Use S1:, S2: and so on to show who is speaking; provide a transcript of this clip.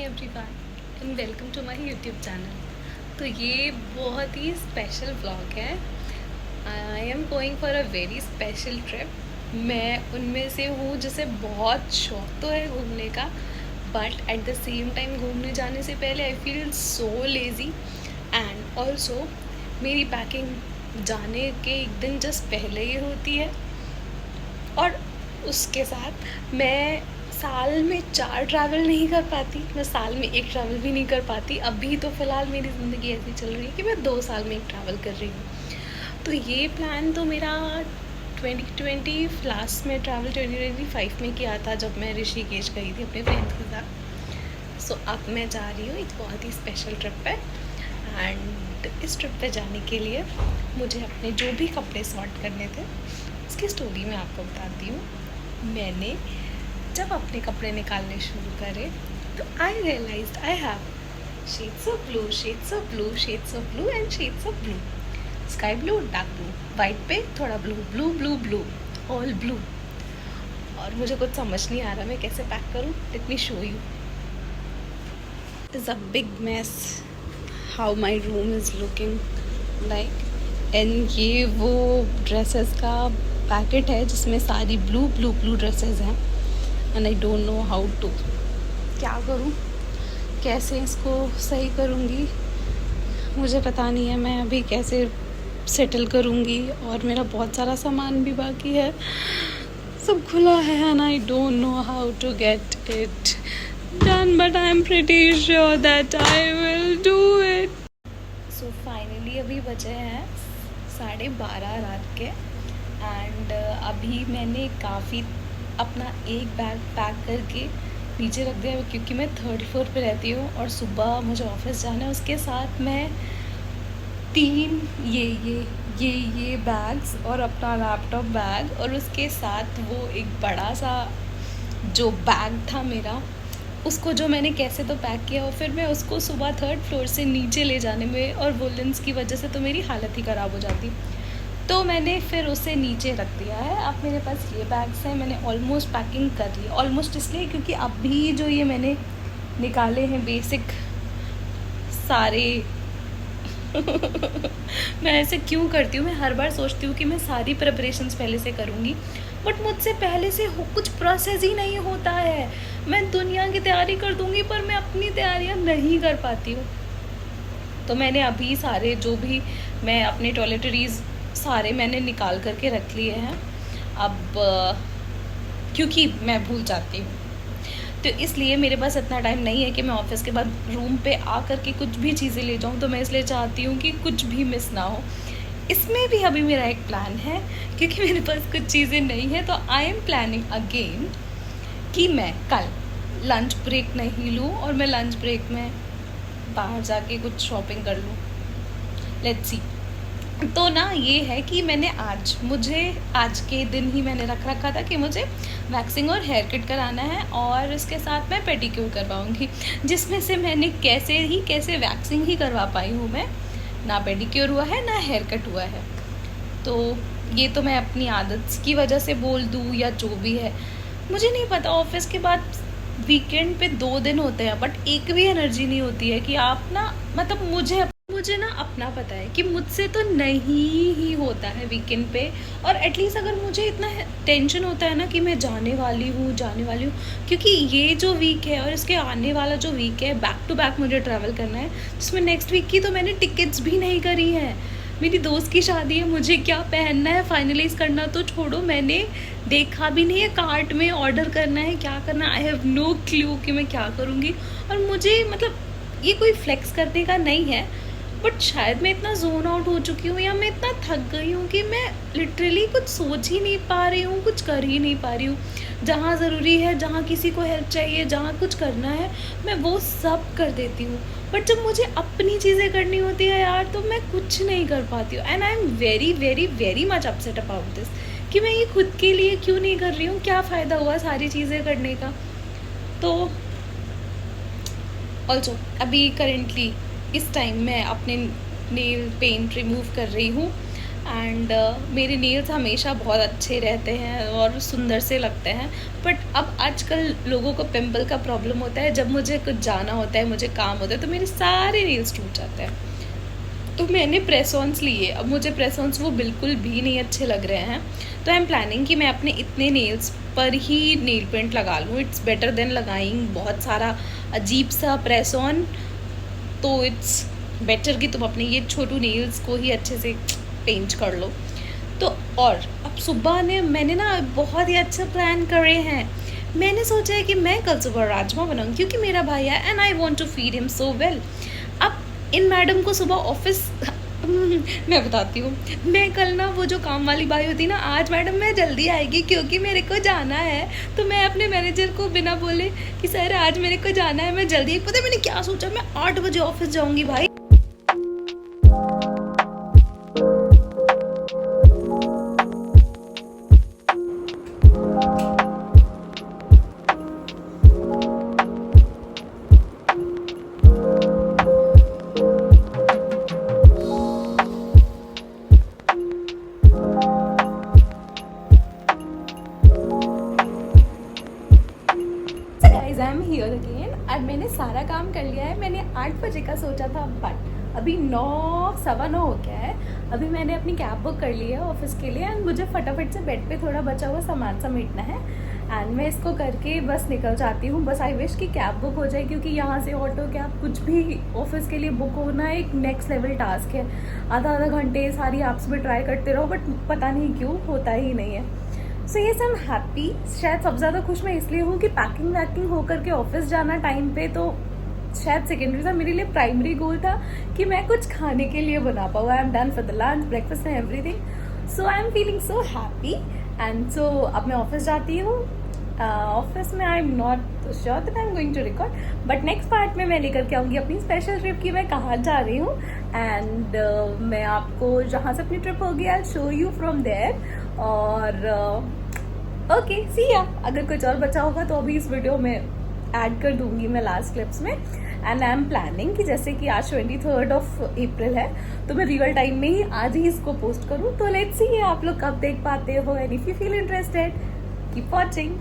S1: Everyone and welcome to my YouTube channel. तो ये बहुत ही स्पेशल व्लॉग है। I am going for a very special trip. मैं उनमें से हूँ जिसे बहुत शौक तो है घूमने का, but at the same time घूमने जाने से पहले I feel so lazy. And also मेरी पैकिंग जाने के एक दिन जस्ट पहले ही होती है, और उसके साथ मैं साल में 4 ट्रैवल नहीं कर पाती, मैं साल में 1 ट्रैवल भी नहीं कर पाती। अभी तो फ़िलहाल मेरी ज़िंदगी ऐसी चल रही है कि मैं 2 साल में 1 ट्रैवल कर रही हूँ। तो ये प्लान तो मेरा 2020 लास्ट में ट्रैवल 2025 में किया था, जब मैं ऋषिकेश गई थी अपने फ्रेंड्स के साथ। सो अब मैं जा रही हूँ एक बहुत ही स्पेशल ट्रिप पे। एंड इस ट्रिप पे जाने के लिए मुझे अपने जो भी कपड़े सॉर्ट करने थे उसकी स्टोरी मैं आपको बताती हूँ। मैंने जब अपने कपड़े निकालने शुरू करे तो I realized I have shades of blue, shades of blue, shades of blue and shades of blue. Sky blue, dark blue, white पे थोड़ा blue, blue blue blue, all blue. और मुझे कुछ समझ नहीं आ रहा मैं कैसे पैक करूँ। Let me show you. Is a big mess how my room is looking like. And ये वो ड्रेसेस का पैकेट है जिसमें सारी ब्लू ब्लू ब्लू ड्रेसेस हैं। And I don't know how to, क्या करूँ, कैसे इसको सही करूँगी मुझे पता नहीं है। मैं अभी कैसे सेटल करूँगी, और मेरा बहुत सारा सामान भी बाकी है, सब खुला है and I don't know how to get it done, but I am pretty sure that I will do it. So finally अभी बजे हैं 12:30 रात के। एंड अभी मैंने काफ़ी अपना एक बैग पैक करके नीचे रख दिया, क्योंकि मैं 3rd फ्लोर पे रहती हूँ और सुबह मुझे ऑफिस जाना है। उसके साथ मैं 3 ये बैग्स और अपना लैपटॉप बैग, और उसके साथ वो एक बड़ा सा जो बैग था मेरा, उसको जो मैंने कैसे तो पैक किया, और फिर मैं उसको सुबह 3rd फ्लोर से नीचे ले जाने में, और वुलेंस की वजह से तो मेरी हालत ही ख़राब हो जाती, तो मैंने फिर उसे नीचे रख दिया है। अब मेरे पास ये बैग्स हैं, मैंने ऑलमोस्ट पैकिंग कर ली। ऑलमोस्ट इसलिए क्योंकि अभी जो ये मैंने निकाले हैं बेसिक सारे मैं ऐसे क्यों करती हूँ, मैं हर बार सोचती हूँ कि मैं सारी प्रिपरेशंस पहले से करूँगी, बट मुझसे पहले से कुछ प्रोसेस ही नहीं होता है। मैं दुनिया की तैयारी कर दूँगी पर मैं अपनी तैयारियाँ नहीं कर पाती हूँ। तो मैंने अभी सारे जो भी मैं अपने टॉयलेटरीज़ सारे मैंने निकाल करके रख लिए हैं। अब क्योंकि मैं भूल जाती हूँ, तो इसलिए मेरे पास इतना टाइम नहीं है कि मैं ऑफिस के बाद रूम पे आ करके कुछ भी चीज़ें ले जाऊँ। तो मैं इसलिए चाहती हूँ कि कुछ भी मिस ना हो। इसमें भी अभी मेरा एक प्लान है, क्योंकि मेरे पास कुछ चीज़ें नहीं है, तो आई एम प्लानिंग अगेन कि मैं कल लंच ब्रेक नहीं लूँ और मैं लंच ब्रेक में बाहर जाके कुछ शॉपिंग कर लूँ। Let's see. तो ना ये है कि मुझे आज के दिन ही मैंने रख रखा था कि मुझे वैक्सिंग और हेयर कट कराना है, और इसके साथ मैं पेडिक्योर करवाऊँगी, जिसमें से मैंने कैसे वैक्सिंग ही करवा पाई हूँ मैं। ना पेडिक्योर हुआ है ना हेयर कट हुआ है। तो ये तो मैं अपनी आदत की वजह से बोल दूँ या जो भी है, मुझे नहीं पता। ऑफिस के बाद वीकेंड पे 2 दिन होते हैं, बट एक भी एनर्जी नहीं होती है कि आप ना, मतलब मुझे ना अपना पता है कि मुझसे तो नहीं ही होता है वीकेंड पे। और एटलीस्ट अगर मुझे इतना टेंशन होता है ना कि मैं जाने वाली हूँ, क्योंकि ये जो वीक है और इसके आने वाला जो वीक है, बैक टू बैक मुझे ट्रैवल करना है, जिसमें नेक्स्ट वीक की तो मैंने टिकट्स भी नहीं करी हैं। मेरी दोस्त की शादी है, मुझे क्या पहनना है फाइनलाइज़ करना तो छोड़ो, मैंने देखा भी नहीं है, कार्ट में ऑर्डर करना है, क्या करना, आई हैव नो क्लू कि मैं क्या करूँगी। और मुझे मतलब ये कोई फ्लेक्स करने का नहीं है, बट शायद मैं इतना जोन आउट हो चुकी हूँ, या मैं इतना थक गई हूँ कि मैं लिटरली कुछ सोच ही नहीं पा रही हूँ, कुछ कर ही नहीं पा रही हूँ। जहाँ ज़रूरी है, जहाँ किसी को हेल्प चाहिए, जहाँ कुछ करना है, मैं वो सब कर देती हूँ, बट जब मुझे अपनी चीज़ें करनी होती है यार, तो मैं कुछ नहीं कर पाती हूँ। And I am very very very much upset about this, कि मैं ये खुद के लिए क्यों नहीं कर रही हूँ, क्या फ़ायदा हुआ सारी चीज़ें करने का। तो ऑल्सो अभी करेंटली इस टाइम मैं अपने नेल पेंट रिमूव कर रही हूँ, एंड मेरे नेल्स हमेशा बहुत अच्छे रहते हैं और सुंदर से लगते हैं। बट अब आजकल लोगों को पिंपल का प्रॉब्लम होता है, जब मुझे कुछ जाना होता है, मुझे काम होता है, तो मेरे सारे नेल्स टूट जाते हैं। तो मैंने प्रेस ऑन्स लिए। अब मुझे प्रेस ऑन्स वो बिल्कुल भी नहीं अच्छे लग रहे हैं, तो आई एम प्लानिंग कि मैं अपने इतने नेल्स पर ही नेल पेंट लगा लूँ। इट्स बेटर देन लगाइंग बहुत सारा अजीब सा प्रेस ऑन। तो इट्स बेटर कि तुम अपने ये छोटू नेल्स को ही अच्छे से पेंट कर लो। तो और अब सुबह ने मैंने ना बहुत ही अच्छा प्लान करे हैं। मैंने सोचा है कि मैं कल सुबह राजमा बनाऊँ, क्योंकि मेरा भाई है and I want to feed him so well. अब इन मैडम को सुबह ऑफिस मैं बताती हूँ, मैं कल ना वो जो काम वाली बाई होती ना, आज मैडम मैं जल्दी आएगी क्योंकि मेरे को जाना है। तो मैं अपने मैनेजर को बिना बोले कि सर आज मेरे को जाना है, मैं जल्दी, पता है मैंने क्या सोचा, मैं 8 बजे ऑफिस जाऊँगी भाई। Guys I am here again और मैंने सारा काम कर लिया है। मैंने 8 बजे का सोचा था, बट अभी 9 सवा 9 हो गया है। अभी मैंने अपनी कैब बुक कर ली है ऑफिस के लिए एंड मुझे फटाफट से बेड पे थोड़ा बचा हुआ सामान समेटना है एंड मैं इसको करके बस निकल जाती हूँ। बस आई विश कि कैब बुक हो जाए, क्योंकि यहाँ से ऑटो कैब कुछ भी ऑफिस के लिए बुक होना एक नेक्स्ट लेवल टास्क है। आधा घंटे सारी ऐप्स में ट्राई करते रहो, बट पता नहीं क्यों होता ही नहीं है। सो ये सब हैप्पी, शायद सबसे ज़्यादा खुश मैं इसलिए हूँ कि पैकिंग वैकिंग होकर के ऑफिस जाना टाइम पे तो शायद सेकेंडरी था। मेरे लिए प्राइमरी गोल था कि मैं कुछ खाने के लिए बना पाऊँ। I am done for the lunch, breakfast and everything. So I am feeling so happy and so अब मैं ऑफिस जाती हूँ। ऑफिस में I am not sure that I am going to record, but next part में मैं लेकर के आऊँगी अपनी स्पेशल ट्रिप की मैं कहाँ जा रही हूँ एंड मैं आपको जहाँ से अपनी ट्रिप होगी I show you from there. और ओके सी या, अगर कुछ और बचा होगा तो अभी इस वीडियो में ऐड कर दूंगी मैं लास्ट क्लिप्स में। एंड आई एम प्लानिंग कि जैसे कि आज 23rd ऑफ अप्रैल है तो मैं रियल टाइम में ही आज ही इसको पोस्ट करूँ। तो लेट्स सी आप लोग कब देख पाते हो and if you feel interested keep watching.